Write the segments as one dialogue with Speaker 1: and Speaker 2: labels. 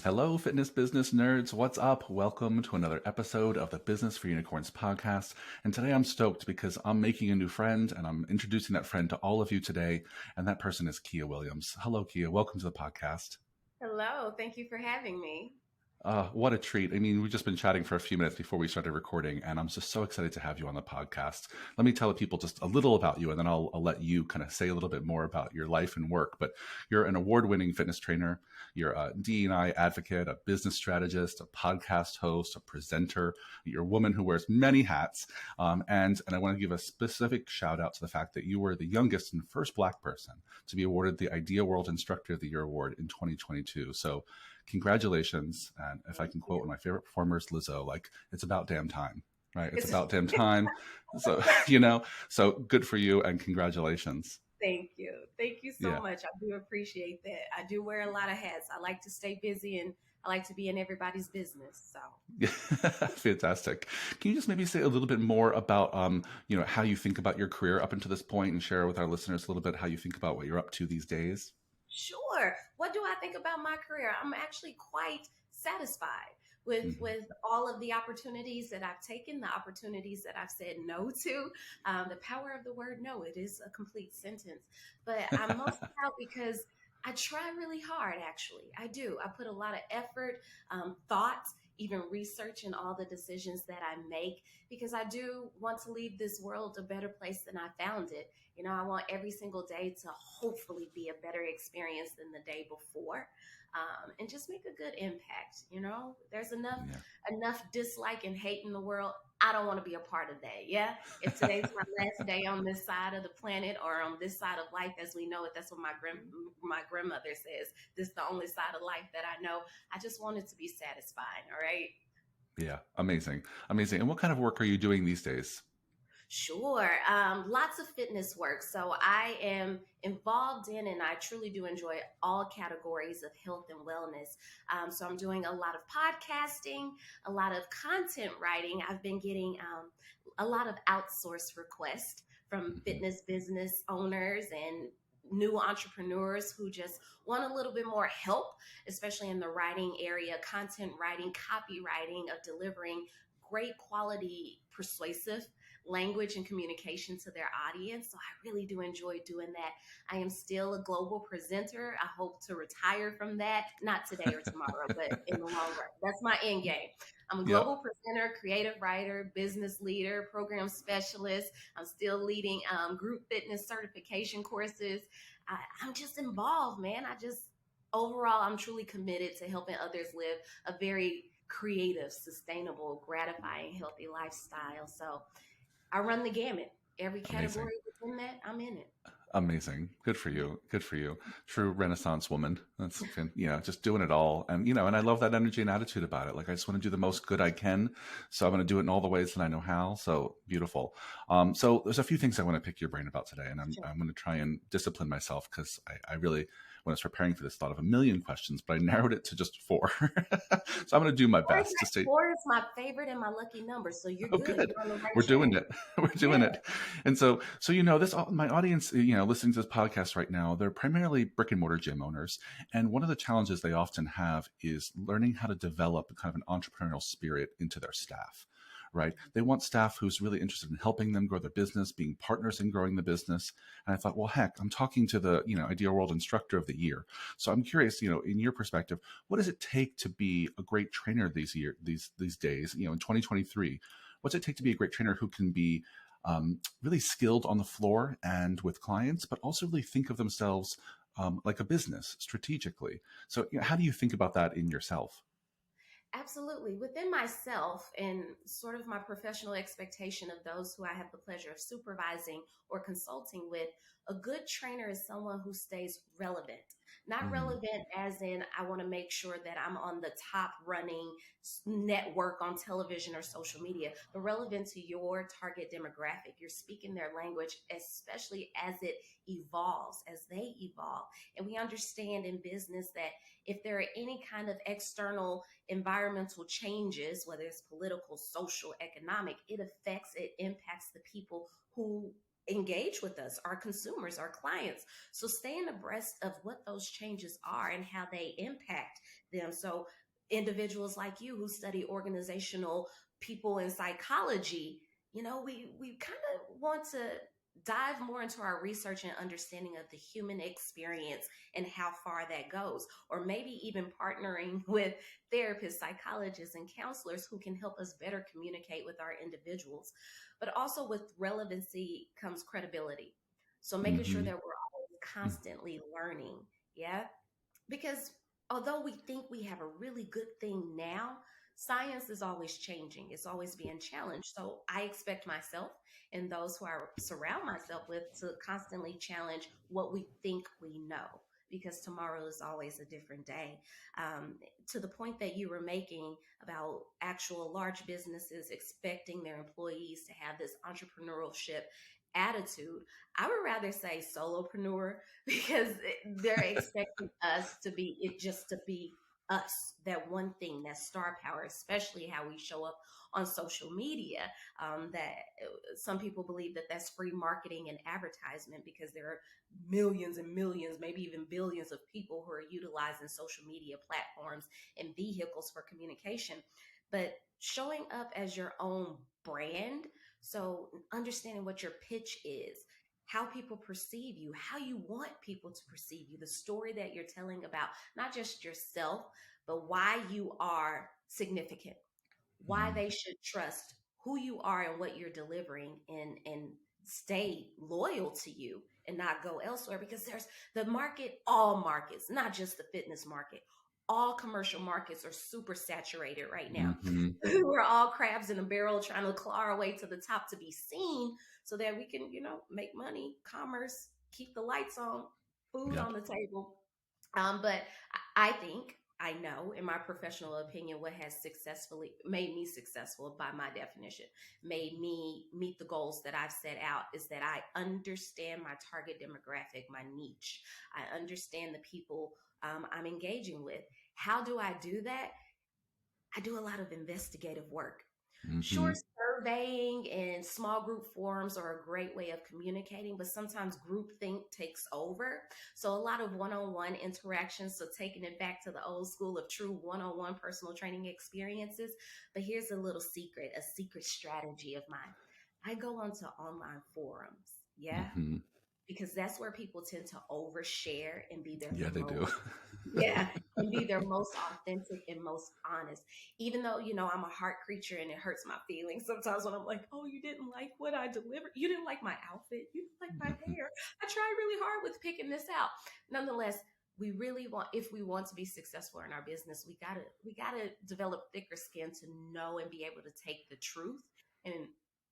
Speaker 1: Hello, fitness business nerds. What's up? Welcome to another episode of the Business for Unicorns podcast. And today I'm stoked because I'm making a new friend and I'm introducing that friend to all of you today. And that person is Kia Williams. Hello, Kia. Welcome to the podcast.
Speaker 2: Hello, thank you for having me.
Speaker 1: What a treat. I mean, we've just been chatting for a few minutes before we started recording, and I'm just so excited to have you on the podcast. Let me tell people just a little about you, and then I'll let you kind of say a little bit more about your life and work. But you're an award-winning fitness trainer. You're a D&I advocate, a business strategist, a podcast host, a presenter. You're a woman who wears many hats. And I want to give a specific shout out to the fact that you were the youngest and first Black person to be awarded the Idea World Instructor of the Year Award in 2022. So congratulations. And if I can quote one of my favorite performers, Lizzo, like, it's about damn time, right? It's about damn time. So, so good for you and congratulations.
Speaker 2: Thank you. Thank you so
Speaker 1: Yeah.
Speaker 2: much. I do appreciate that. I do wear a lot of hats. I like to stay busy and I like to be in everybody's business. So
Speaker 1: Fantastic. Can you just maybe say a little bit more about, how you think about your career up until this point and share with our listeners a little bit how you think about what you're up to these days?
Speaker 2: sure. What do I think about my career? I'm actually quite satisfied with all of the opportunities that I've taken, the opportunities that I've said no to. The power of the word no, it is a complete sentence. But I'm most proud because I try really hard, actually. I do. I put a lot of effort, thought, even research in all the decisions that I make because I do want to leave this world a better place than I found it. I want every single day to hopefully be a better experience than the day before. And just make a good impact. There's enough dislike and hate in the world. I don't want to be a part of that. Yeah. If today's my last day on this side of the planet or on this side of life as we know it, that's what my grandmother says. This is the only side of life that I know. I just want it to be satisfying. All right.
Speaker 1: Yeah. Amazing. Amazing. And what kind of work are you doing these days?
Speaker 2: Sure. Lots of fitness work. So I am involved in, and I truly do enjoy all categories of health and wellness. So I'm doing a lot of podcasting, a lot of content writing. I've been getting a lot of outsource requests from fitness business owners and new entrepreneurs who just want a little bit more help, especially in the writing area, content writing, copywriting, of delivering great quality, persuasive language and communication to their audience. So I really do enjoy doing that. I am still a global presenter. I hope to retire from that, not today or tomorrow, but in the long run. That's my end game. I'm a global presenter, creative writer, business leader, program specialist. I'm still leading group fitness certification courses. I'm just involved, man. Overall, I'm truly committed to helping others live a very creative, sustainable, gratifying, healthy lifestyle. So I run the gamut. Every
Speaker 1: Amazing.
Speaker 2: category within that, I'm in it.
Speaker 1: Amazing. Good for you. Good for you. True Renaissance woman. That's, just doing it all. And, and I love that energy and attitude about it. Like, I just want to do the most good I can. So I'm going to do it in all the ways that I know how. So beautiful. So there's a few things I want to pick your brain about today. And I'm going to try and discipline myself because I really, when I was preparing for this, thought of a million questions, but I narrowed it to just 4. So I'm going to do my best to stay.
Speaker 2: 4 is my favorite and my lucky number. So you're good.
Speaker 1: Good.
Speaker 2: You're on the right
Speaker 1: We're
Speaker 2: track.
Speaker 1: doing it. We're doing it. And so, this, my audience, listening to this podcast right now, they're primarily brick and mortar gym owners. And one of the challenges they often have is learning how to develop kind of an entrepreneurial spirit into their staff. Right. They want staff who's really interested in helping them grow their business, being partners in growing the business. And I thought, well, heck, I'm talking to the, Ideal World Instructor of the Year. So I'm curious, in your perspective, what does it take to be a great trainer these days, in 2023? What's it take to be a great trainer who can be really skilled on the floor and with clients, but also really think of themselves like a business strategically? So how do you think about that in yourself?
Speaker 2: Absolutely. Within myself and sort of my professional expectation of those who I have the pleasure of supervising or consulting with, a good trainer is someone who stays relevant. Not relevant as in I want to make sure that I'm on the top running network on television or social media, but relevant to your target demographic. You're speaking their language, especially as it evolves, as they evolve. And we understand in business that if there are any kind of external environmental changes, whether it's political, social, economic, it impacts the people who engage with us, our consumers, our clients. So staying abreast of what those changes are and how they impact them. So individuals like you who study organizational people in psychology, we kind of want to dive more into our research and understanding of the human experience and how far that goes, or maybe even partnering with therapists, psychologists, and counselors who can help us better communicate with our individuals. But also with relevancy comes credibility. So making sure
Speaker 1: Hmm.
Speaker 2: that we're always constantly learning. Yeah. Because although we think we have a really good thing now, science is always changing. It's always being challenged. So I expect myself and those who I surround myself with to constantly challenge what we think we know, because tomorrow is always a different day. Um, to the point that you were making about actual large businesses expecting their employees to have this entrepreneurship attitude, I would rather say solopreneur, because they're expecting us to be it, just to be us, that one thing, that star power, especially how we show up on social media. That some people believe that that's free marketing and advertisement, because there are millions and millions, maybe even billions of people who are utilizing social media platforms and vehicles for communication. But showing up as your own brand, so understanding what your pitch is, how people perceive you, how you want people to perceive you, the story that you're telling about not just yourself, but why you are significant, why
Speaker 1: Mm.
Speaker 2: they should trust who you are and what you're delivering, and stay loyal to you and not go elsewhere, because there's the market, all markets, not just the fitness market. All commercial markets are super saturated right now.
Speaker 1: Hmm.
Speaker 2: We're all crabs in a barrel trying to claw our way to the top to be seen, so that we can, make money, commerce, keep the lights on, food
Speaker 1: Yep.
Speaker 2: on the table. But I think I know, in my professional opinion, what has successfully made me successful, by my definition, made me meet the goals that I've set out, is that I understand my target demographic, my niche. I understand the people I'm engaging with. How do I do that? I do a lot of investigative work. Sure,
Speaker 1: Hmm.
Speaker 2: surveying and small group forums are a great way of communicating, but sometimes groupthink takes over. So, a lot of one on one interactions. So, taking it back to the old school of true one on one personal training experiences. But here's a little secret, a secret strategy of mine. I go onto online forums. Yeah.
Speaker 1: Hmm.
Speaker 2: Because that's where people tend to overshare and be their
Speaker 1: Yeah, they do.
Speaker 2: most, yeah, and be their most authentic and most honest. Even though, I'm a heart creature and it hurts my feelings sometimes when I'm like, oh, you didn't like what I delivered. You didn't like my outfit. You didn't like my
Speaker 1: Hmm.
Speaker 2: hair. I tried really hard with picking this out. Nonetheless, we really want, if we want to be successful in our business, we gotta develop thicker skin to know and be able to take the truth. And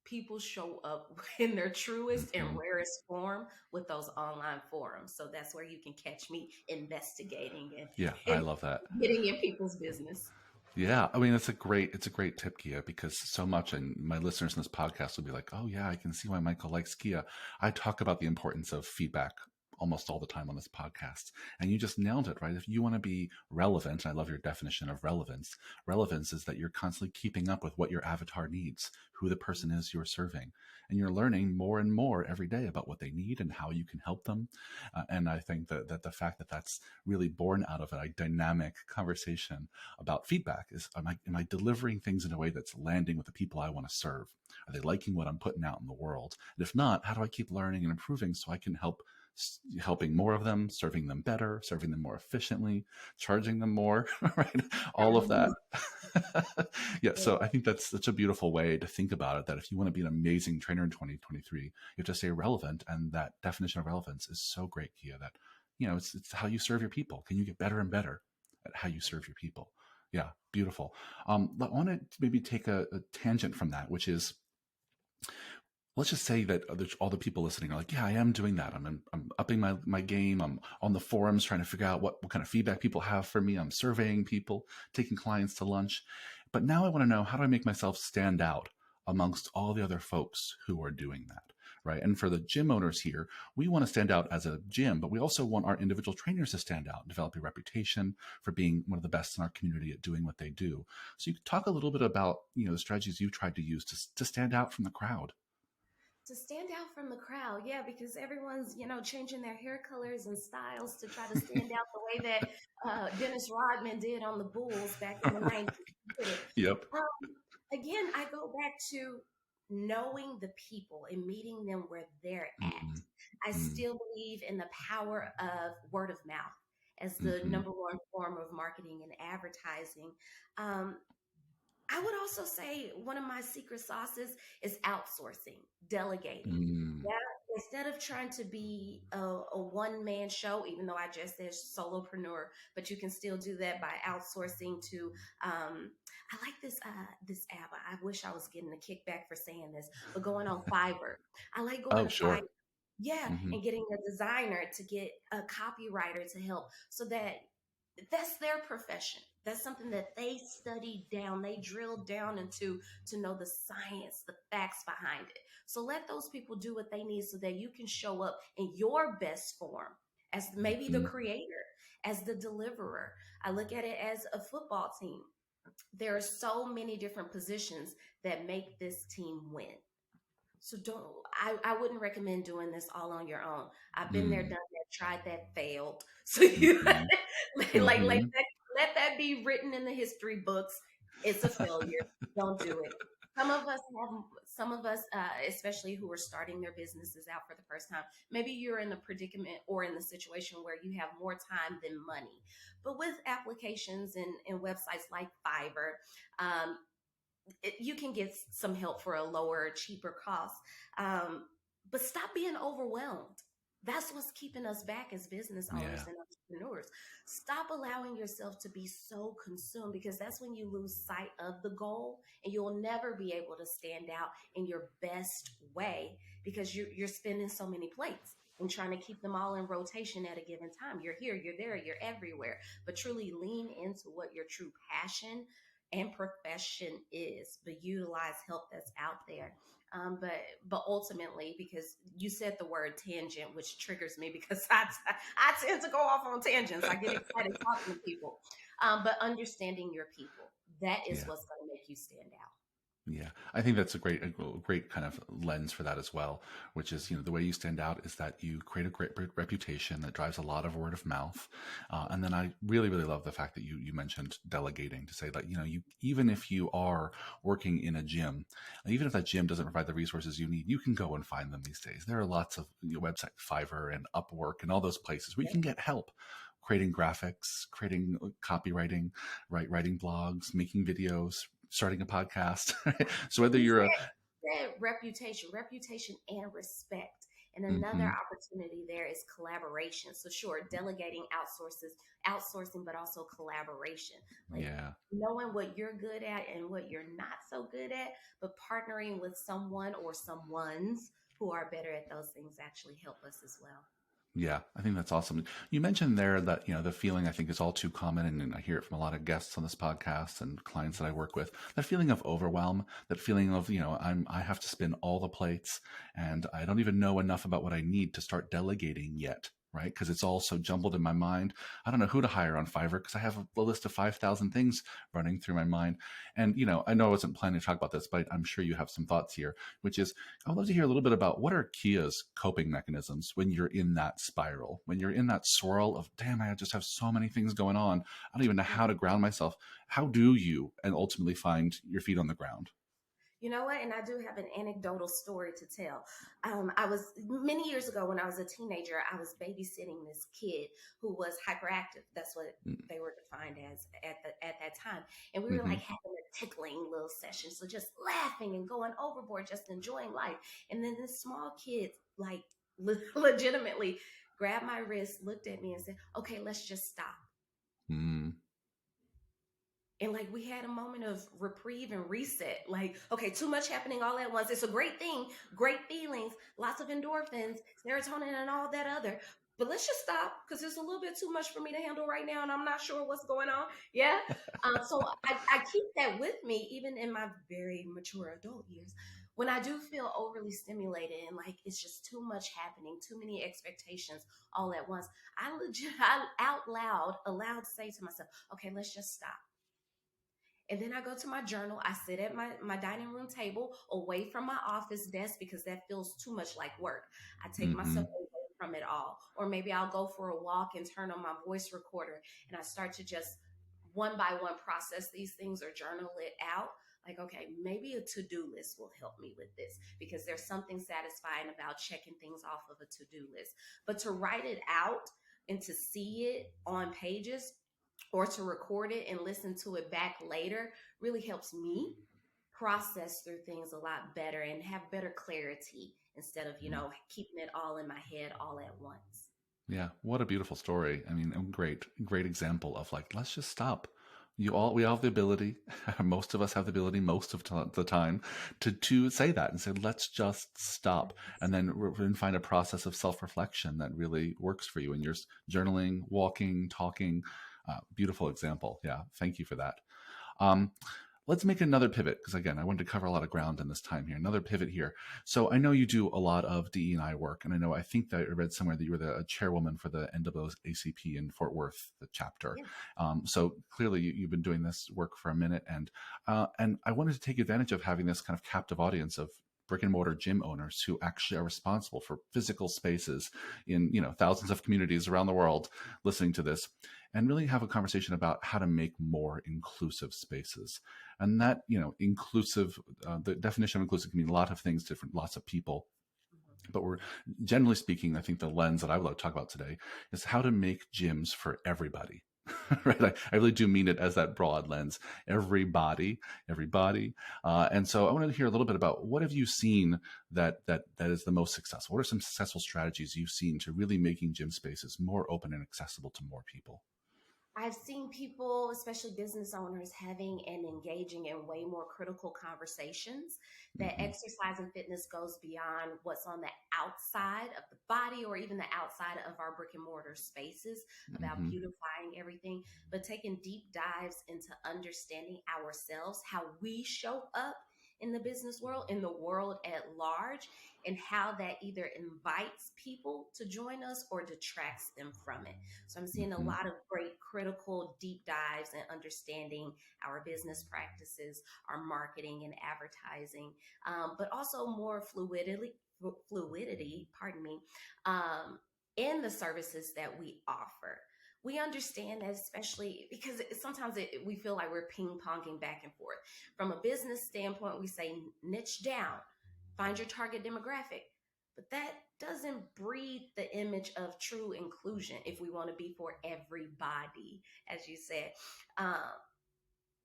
Speaker 2: people show up in their truest and
Speaker 1: Hmm.
Speaker 2: rarest form with those online forums. So that's where you can catch me investigating and,
Speaker 1: Yeah, I
Speaker 2: and
Speaker 1: love that.
Speaker 2: getting in people's business.
Speaker 1: Yeah, I mean it's a great tip, Kia, because so much, and my listeners in this podcast will be like, "Oh yeah, I can see why Michael likes Kia." I talk about the importance of feedback almost all the time on this podcast, and you just nailed it, right? If you want to be relevant, and I love your definition of relevance. Relevance is that you're constantly keeping up with what your avatar needs, who the person is you're serving, and you're learning more and more every day about what they need and how you can help them. And I think that the fact that that's really born out of a dynamic conversation about feedback is, am I delivering things in a way that's landing with the people I want to serve? Are they liking what I'm putting out in the world? And if not, how do I keep learning and improving so I can helping more of them, serving them better, serving them more efficiently, charging them more, right? All of that. Yeah. So I think that's such a beautiful way to think about it, that if you want to be an amazing trainer in 2023, you have to stay relevant. And that definition of relevance is so great, Kia, that, it's how you serve your people. Can you get better and better at how you serve your people? Yeah, beautiful. I want to maybe take a tangent from that, which is, let's just say that all the people listening are like, yeah, I am doing that. I'm upping my game. I'm on the forums trying to figure out what kind of feedback people have for me. I'm surveying people, taking clients to lunch. But now I want to know, how do I make myself stand out amongst all the other folks who are doing that? Right. And for the gym owners here, we want to stand out as a gym, but we also want our individual trainers to stand out, develop a reputation for being one of the best in our community at doing what they do. So you could talk a little bit about, the strategies you've tried to use to stand out from the crowd.
Speaker 2: To stand out from the crowd, yeah, because everyone's, changing their hair colors and styles to try to stand out the way that Dennis Rodman did on the Bulls back in the 90s. Did it.
Speaker 1: Yep.
Speaker 2: Again, I go back to knowing the people and meeting them where they're
Speaker 1: Mm-hmm.
Speaker 2: at. I still believe in the power of word of mouth as the
Speaker 1: Mm-hmm.
Speaker 2: number one form of marketing and advertising. Um, I would also say one of my secret sauces is outsourcing, delegating.
Speaker 1: Mm.
Speaker 2: Yeah, instead of trying to be a one man show, even though I just said solopreneur, but you can still do that by outsourcing to. I like this app. I wish I was getting a kickback for saying this, but going on Fiverr. I like going
Speaker 1: Oh,
Speaker 2: to Fiverr.
Speaker 1: sure.
Speaker 2: Yeah,
Speaker 1: Mm-hmm.
Speaker 2: and getting a designer to get a copywriter to help so that that's their profession. That's something that they studied down, they drilled down into to know the science, the facts behind it. So let those people do what they need so that you can show up in your best form as maybe the
Speaker 1: Mm-hmm.
Speaker 2: creator, as the deliverer. I look at it as a football team. There are so many different positions that make this team win. So I wouldn't recommend doing this all on your own. I've been there, done
Speaker 1: Mm-hmm.
Speaker 2: that, tried that, failed. So you
Speaker 1: Mm-hmm.
Speaker 2: like
Speaker 1: Mm-hmm.
Speaker 2: that, let that be written in the history books. It's a failure. Don't do it. Some of us, especially who are starting their businesses out for the first time, maybe you're in the predicament or in the situation where you have more time than money. But with applications and websites like Fiverr, um, you can get some help for a lower, cheaper cost. Um, but stop being overwhelmed. That's what's keeping us back as business owners
Speaker 1: Yeah.
Speaker 2: and entrepreneurs. Stop allowing yourself to be so consumed because that's when you lose sight of the goal and you'll never be able to stand out in your best way because you're spinning so many plates and trying to keep them all in rotation at a given time. You're here, you're there, you're everywhere. But truly lean into what your true passion and profession is, but utilize help that's out there. But ultimately, because you said the word tangent, which triggers me because I tend to go off on tangents. I get excited talking to people. But understanding your people, that is
Speaker 1: Yeah.
Speaker 2: what's going to make you stand out.
Speaker 1: Yeah, I think that's a great kind of lens for that as well, which is, the way you stand out is that you create a great reputation that drives a lot of word of mouth. And then I really, really love the fact that you mentioned delegating to say that, you, even if you are working in a gym, even if that gym doesn't provide the resources you need, you can go and find them these days. There are lots of website Fiverr and Upwork and all those places where you can get help creating graphics, creating copywriting, writing blogs, making videos, starting a podcast. So whether
Speaker 2: You
Speaker 1: you're a
Speaker 2: said reputation and respect. And another
Speaker 1: hmm
Speaker 2: opportunity there is collaboration. So sure, delegating outsourcing, but also collaboration. Like
Speaker 1: yeah,
Speaker 2: knowing what you're good at and what you're not so good at, but partnering with someone or someones who are better at those things actually help us as well.
Speaker 1: yeah, I think that's awesome. You mentioned there that, the feeling I think is all too common, and I hear it from a lot of guests on this podcast and clients that I work with, that feeling of overwhelm, that feeling of, I have to spin all the plates and I don't even know enough about what I need to start delegating yet. Right. Because it's all so jumbled in my mind. I don't know who to hire on Fiverr because I have a list of 5,000 things running through my mind. And, I know I wasn't planning to talk about this, but I'm sure you have some thoughts here, which is I'd love to hear a little bit about what are Kia's coping mechanisms when you're in that spiral, when you're in that swirl of, damn, I just have so many things going on. I don't even know how to ground myself. How do you and ultimately find your feet on the ground?
Speaker 2: You know what? And I do have an anecdotal story to tell. I was many years ago when I was a teenager, I was babysitting this kid who was hyperactive. That's what they were defined as at that time. And we were
Speaker 1: Mm-hmm.
Speaker 2: like having a tickling little session. So just laughing and going overboard, just enjoying life. And then this small kid, like legitimately grabbed my wrist, looked at me and said, okay, let's just stop.
Speaker 1: Mm-hmm.
Speaker 2: And like we had a moment of reprieve and reset. Like, okay, too much happening all at once. It's a great thing, great feelings, lots of endorphins, serotonin, and all that other. But let's just stop because it's a little bit too much for me to handle right now, and I'm not sure what's going on. Yeah. So I keep that with me, even in my very mature adult years. When I do feel overly stimulated and like it's just too much happening, too many expectations all at once, I out loud, aloud say to myself, okay, let's just stop And then I go to my journal. I sit at my dining room table away from my office desk because that feels too much like work. I take
Speaker 1: Mm-hmm.
Speaker 2: myself away from it all. Or maybe I'll go for a walk and turn on my voice recorder and I start to just one by one process these things or journal it out. Like, okay, maybe a to do list will help me with this because there's something satisfying about checking things off of a to do list. But to write it out and to see it on pages or to record it and listen to it back later really helps me process through things a lot better and have better clarity instead of, keeping it all in my head all at once.
Speaker 1: Yeah, what a beautiful story. I mean, a great example of like, let's just stop. We all have the ability, most of us have the ability most of the time to say that and say, let's just stop. And then find a process of self-reflection that really works for you. And you're journaling, walking, talking, beautiful example. Yeah. Thank you for that. Um, let's make another pivot because again, I wanted to cover a lot of ground in this time here. Another pivot here. So I know you do a lot of DE&I work, and I think that I read somewhere that you were the chairwoman for the NAACP in Fort Worth, the chapter.
Speaker 2: Yeah.
Speaker 1: So clearly you've been doing this work for a minute, and I wanted to take advantage of having this kind of captive audience of brick and mortar gym owners who actually are responsible for physical spaces in thousands of communities around the world listening to this, and really have a conversation about how to make more inclusive spaces. And that inclusive, the definition of inclusive can mean a lot of things, lots of people. But we're generally speaking, I think the lens that I would like to talk about today is how to make gyms for everybody. Right, I really do mean it as that broad lens. Everybody. And so I wanted to hear a little bit about what have you seen that is the most successful. What are some successful strategies you've seen to really making gym spaces more open and accessible to more people?
Speaker 2: I've seen people, especially business owners, having and engaging in way more critical conversations that
Speaker 1: Mm-hmm.
Speaker 2: exercise and fitness goes beyond what's on the outside of the body or even the outside of our brick and mortar spaces about
Speaker 1: Mm-hmm.
Speaker 2: beautifying everything, but taking deep dives into understanding ourselves, how we show up in the business world, in the world at large, and how that either invites people to join us or detracts them from it. So I'm seeing a
Speaker 1: Mm-hmm.
Speaker 2: lot of great critical deep dives and understanding our business practices, our marketing and advertising, but also more fluidity, pardon me, in the services that we offer. We understand that, especially because sometimes we feel like we're ping ponging back and forth. From a business standpoint, we say niche down, find your target demographic. But that doesn't breed the image of true inclusion if we want to be for everybody, as you said. Um,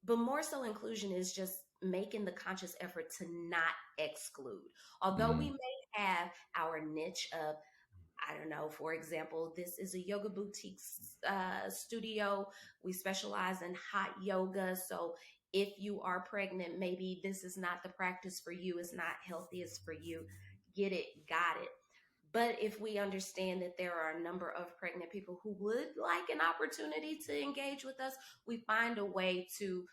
Speaker 2: but more so, inclusion is just making the conscious effort to not exclude. Although we
Speaker 1: Mm-hmm.
Speaker 2: may have our niche of, I don't know, for example, this is a yoga boutique studio. We specialize in hot yoga. So if you are pregnant, maybe this is not the practice for you, it's not healthiest for you. Get it, got it. But if we understand that there are a number of pregnant people who would like an opportunity to engage with us, we find a way to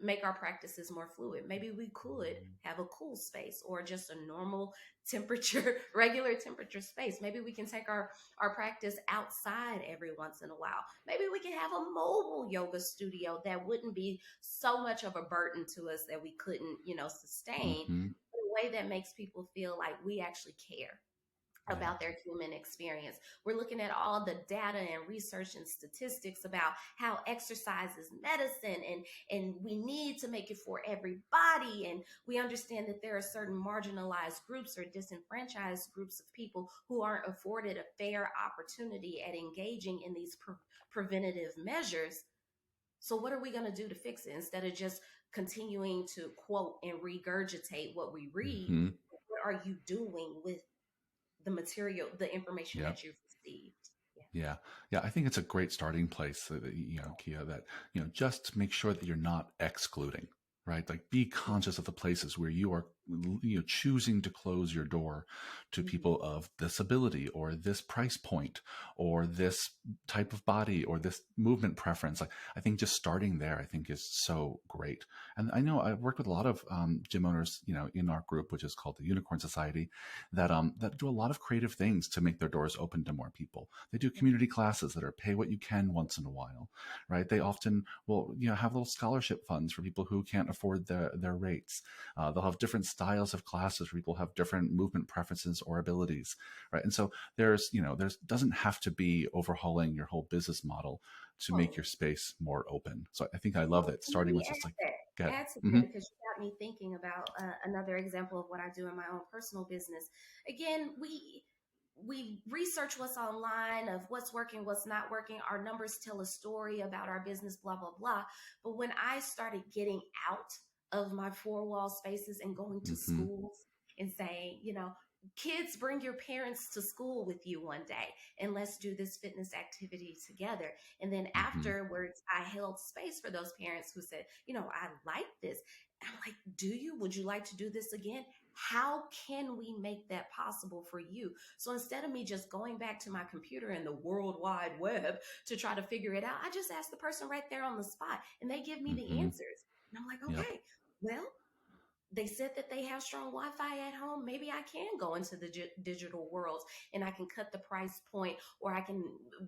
Speaker 2: make our practices more fluid. Maybe we could have a cool space or just a normal temperature, regular temperature space. Maybe we can take our practice outside every once in a while. Maybe we can have a mobile yoga studio that wouldn't be so much of a burden to us that we couldn't, sustain
Speaker 1: Mm-hmm.
Speaker 2: in a way that makes people feel like we actually care
Speaker 1: Yeah.
Speaker 2: about their human experience. We're looking at all the data and research and statistics about how exercise is medicine and we need to make it for everybody. And we understand that there are certain marginalized groups or disenfranchised groups of people who aren't afforded a fair opportunity at engaging in these preventative measures. So what are we going to do to fix it instead of just continuing to quote and regurgitate what we read?
Speaker 1: Mm-hmm.
Speaker 2: What are you doing with the material, the information
Speaker 1: Yeah.
Speaker 2: that you've received? Yeah.
Speaker 1: Yeah. Yeah. I think it's a great starting place, Kia, that, just make sure that you're not excluding, right? Like be conscious of the places where you are choosing to close your door to
Speaker 2: Mhm.
Speaker 1: people of this ability or this price point or this type of body or this movement preference. Like, I think just starting there, I think is so great. And I know I've worked with a lot of gym owners, in our group, which is called the Unicorn Society, that do a lot of creative things to make their doors open to more people. They do
Speaker 2: Yeah.
Speaker 1: community classes that are pay what you can once in a while, right? They often will, have little scholarship funds for people who can't afford their rates. They'll have different styles of classes where people have different movement preferences or abilities, right? And so there's doesn't have to be overhauling your whole business model to make your
Speaker 2: Oh,
Speaker 1: space more open. So I think I love
Speaker 2: well,
Speaker 1: that
Speaker 2: let
Speaker 1: starting
Speaker 2: me
Speaker 1: with just like, get.
Speaker 2: add to
Speaker 1: Mm-hmm,
Speaker 2: that because you got me thinking about another example of what I do in my own personal business. Again, we research what's online of what's working, what's not working. Our numbers tell a story about our business, blah blah blah. But when I started getting out of my four wall spaces and going to
Speaker 1: mm-hmm,
Speaker 2: schools and saying, kids, bring your parents to school with you one day and let's do this fitness activity together. And then
Speaker 1: mm-hmm,
Speaker 2: afterwards, I held space for those parents who said, I like this. I'm like, would you like to do this again? How can we make that possible for you? So instead of me just going back to my computer and the World Wide Web to try to figure it out, I just ask the person right there on the spot and they give me the
Speaker 1: mm-hmm.
Speaker 2: answers. And I'm like,
Speaker 1: Yep.
Speaker 2: okay, well, they said that they have strong Wi-Fi at home. Maybe I can go into the digital world and I can cut the price point, or I can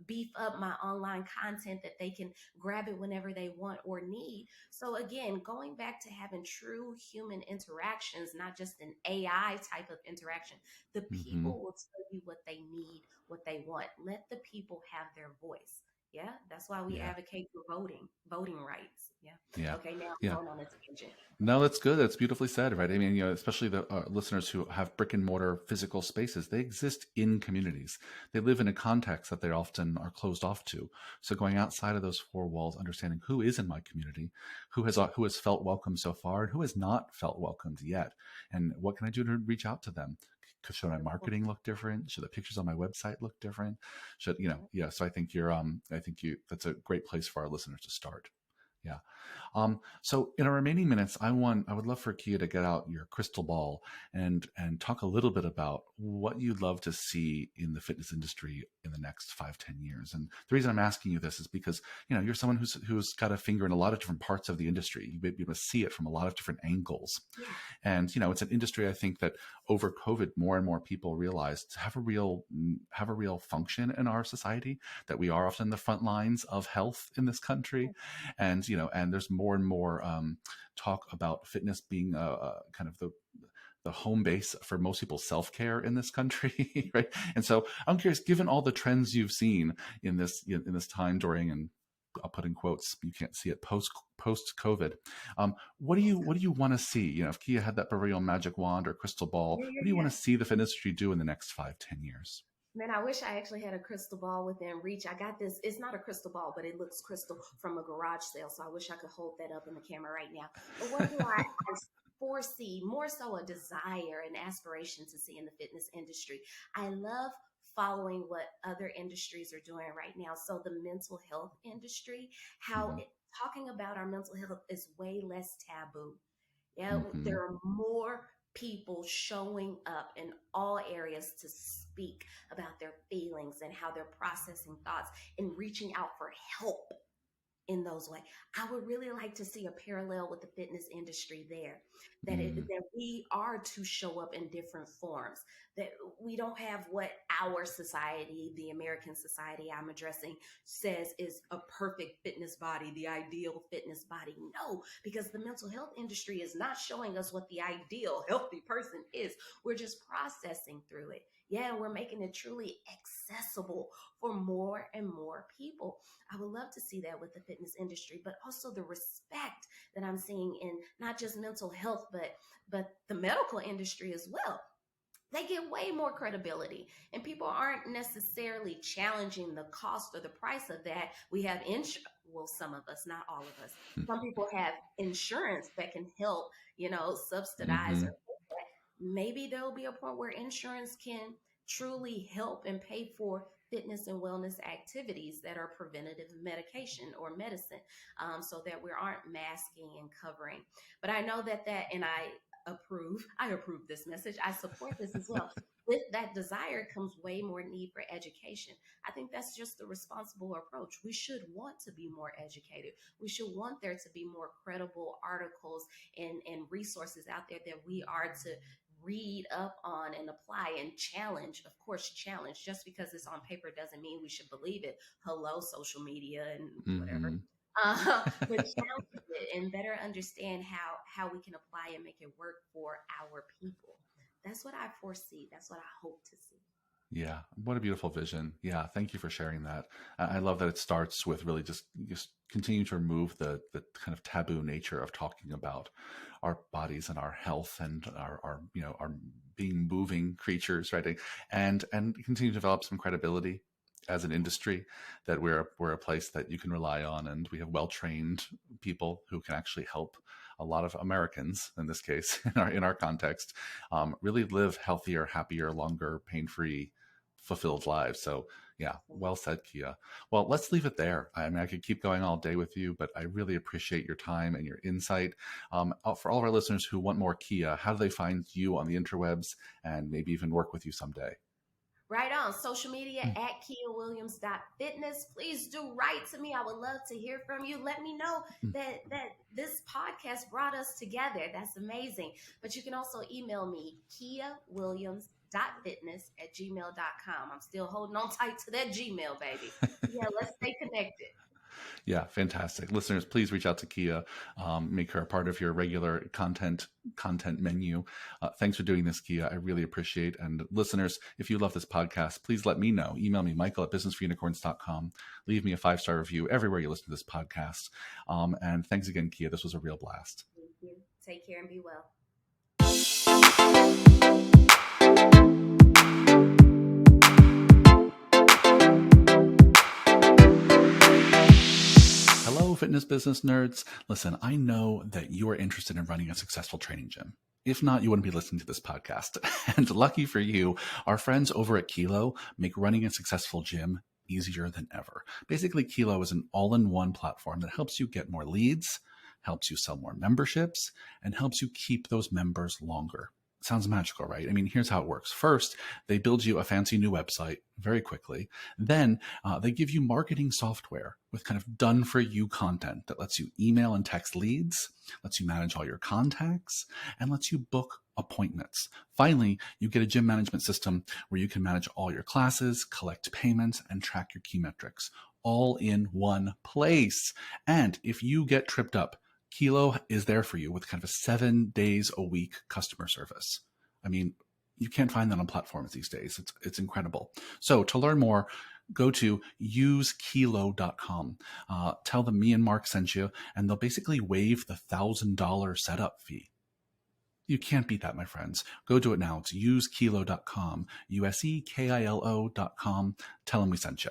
Speaker 2: beef up my online content that they can grab it whenever they want or need. So again, going back to having true human interactions, not just an AI type of interaction, the
Speaker 1: Mm-hmm.
Speaker 2: people will tell you what they need, what they want. Let the people have their voice. Yeah, that's why we
Speaker 1: Yeah.
Speaker 2: advocate for voting rights. Yeah.
Speaker 1: Yeah.
Speaker 2: Okay, now I'm
Speaker 1: Yeah.
Speaker 2: going on a tangent.
Speaker 1: No, that's good. That's beautifully said, right? I mean, especially the listeners who have brick and mortar physical spaces, they exist in communities. They live in a context that they often are closed off to. So going outside of those four walls, understanding who is in my community, who has felt welcome so far, and who has not felt welcomed yet, and what can I do to reach out to them? Should my
Speaker 2: Wonderful.
Speaker 1: marketing look different? Should the pictures on my website look different? Should
Speaker 2: Yeah.
Speaker 1: yeah? So I think that's a great place for our listeners to start. Yeah. So in our remaining minutes, I would love for Kia to get out your crystal ball and talk a little bit about what you'd love to see in the fitness industry in the next 5, 10 years. And the reason I'm asking you this is because, you're someone who's got a finger in a lot of different parts of the industry. You may be able to see it from a lot of different angles.
Speaker 2: Yeah.
Speaker 1: And, it's an industry, I think, that over COVID, more and more people realized to have a real function in our society, that we are often the front lines of health in this country. And, and there's more and more talk about fitness being kind of the home base for most people's self-care in this country. Right. And so I'm curious, given all the trends you've seen in this time during, and I'll put in quotes, you can't see it, post COVID. What do you want to see? If Kia had that proverbial magic wand or crystal ball,
Speaker 2: Yeah,
Speaker 1: what
Speaker 2: yeah,
Speaker 1: do you want
Speaker 2: yeah.
Speaker 1: to see the industry do in the next 5, 10 years?
Speaker 2: Man, I wish I actually had a crystal ball within reach. I got this. It's not a crystal ball, but it looks crystal from a garage sale. So I wish I could hold that up in the camera right now. But what do I foresee? More so a desire and aspiration to see in the fitness industry. I love following what other industries are doing right now. So the mental health industry, how
Speaker 1: Hmm.
Speaker 2: talking about our mental health is way less taboo. Yeah,
Speaker 1: Hmm.
Speaker 2: there are more people showing up in all areas to speak about their feelings and how they're processing thoughts and reaching out for help in those ways. I would really like to see a parallel with the fitness industry there,
Speaker 1: Hmm.
Speaker 2: that we are to show up in different forms, that we don't have what our society, the American society I'm addressing, says is a perfect fitness body, the ideal fitness body. No, because the mental health industry is not showing us what the ideal healthy person is. We're just processing through it. Yeah, we're making it truly accessible for more and more people. I would love to see that with the fitness industry, but also the respect that I'm seeing in not just mental health, but the medical industry as well. They get way more credibility, and people aren't necessarily challenging the cost or the price of that. We have insurance. Well, some of us, not all of us. Some people have insurance that can help, subsidize
Speaker 1: Hmm.
Speaker 2: or maybe there'll be a point where insurance can truly help and pay for fitness and wellness activities that are preventative medication or medicine, so that we aren't masking and covering. But I know that and approve. I approve this message. I support this as well. With that desire comes way more need for education. I think that's just the responsible approach. We should want to be more educated. We should want there to be more credible articles and resources out there that we are to read up on and apply and challenge. Of course, challenge. Just because it's on paper doesn't mean we should believe it. Hello, social media and whatever.
Speaker 1: Mm-hmm.
Speaker 2: But challenge it and better understand how we can apply and make it work for our people. That's what I foresee. That's what I hope to see.
Speaker 1: Yeah, what a beautiful vision. Yeah, thank you for sharing that. I love that it starts with really just continue to remove the kind of taboo nature of talking about our bodies and our health and our our being moving creatures, right? And continue to develop some credibility as an industry, that we're a place that you can rely on, and we have well-trained people who can actually help a lot of Americans, in this case, in our context, really live healthier, happier, longer, pain-free, fulfilled lives. So yeah, well said, Kia. Well, let's leave it there. I mean, I could keep going all day with you, but I really appreciate your time and your insight. For all of our listeners who want more Kia, how do they find you on the interwebs and maybe even work with you someday?
Speaker 2: Right on social media at KiaWilliams.fitness. Please do write to me. I would love to hear from you. Let me know that this podcast brought us together. That's amazing. But you can also email me, KiaWilliams.fitness@gmail.com. I'm still holding on tight to that Gmail, baby. Yeah, let's stay connected.
Speaker 1: Yeah, fantastic. Listeners, please reach out to Kia. Make her a part of your regular content menu. Thanks for doing this, Kia. I really appreciate. And listeners, if you love this podcast, please let me know. Email me, michael@businessforunicorns.com. Leave me a 5-star review everywhere you listen to this podcast. And thanks again, Kia. This was a real blast.
Speaker 2: Thank you. Take care and be well.
Speaker 1: Hello, fitness business nerds. Listen, I know that you are interested in running a successful training gym. If not, you wouldn't be listening to this podcast. And lucky for you, our friends over at Kilo make running a successful gym easier than ever. Basically, Kilo is an all-in-one platform that helps you get more leads, helps you sell more memberships, and helps you keep those members longer. Sounds magical, right? I mean, here's how it works. First, they build you a fancy new website very quickly. Then they give you marketing software with kind of done-for-you content that lets you email and text leads, lets you manage all your contacts, and lets you book appointments. Finally, you get a gym management system where you can manage all your classes, collect payments, and track your key metrics, all in one place. And if you get tripped up, Kilo is there for you with kind of a 7 days a week customer service. I mean, you can't find that on platforms these days. It's incredible. So to learn more, go to usekilo.com. Tell them me and Mark sent you, and they'll basically waive the $1,000 setup fee. You can't beat that, my friends. Go do it now. It's usekilo.com, usekilo.com. Tell them we sent you.